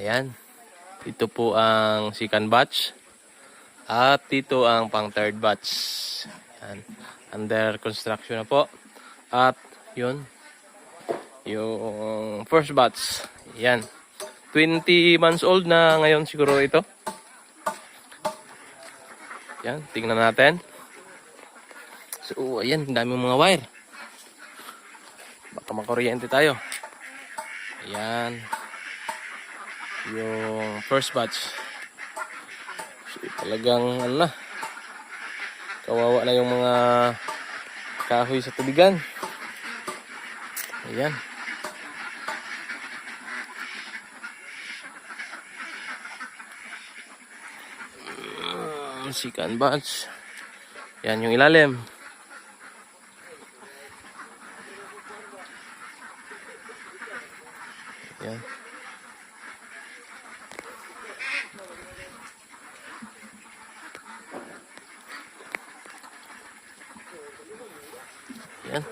Ayan. Ito po ang second batch. At dito ang pang third batch. Ayan. Under construction na po. At yun. Yung first batch. Ayan. 20 months old na ngayon siguro ito. Ayan. Tingnan natin. So, ayan. Dami mga wire. Baka makuryente tayo. Ayan. Yung first batch. So, talagang ano na. Kawawa na yung mga kahoy sa tubigan. Ayan. Second batch. Yan yung ilalim. Yan. Yan.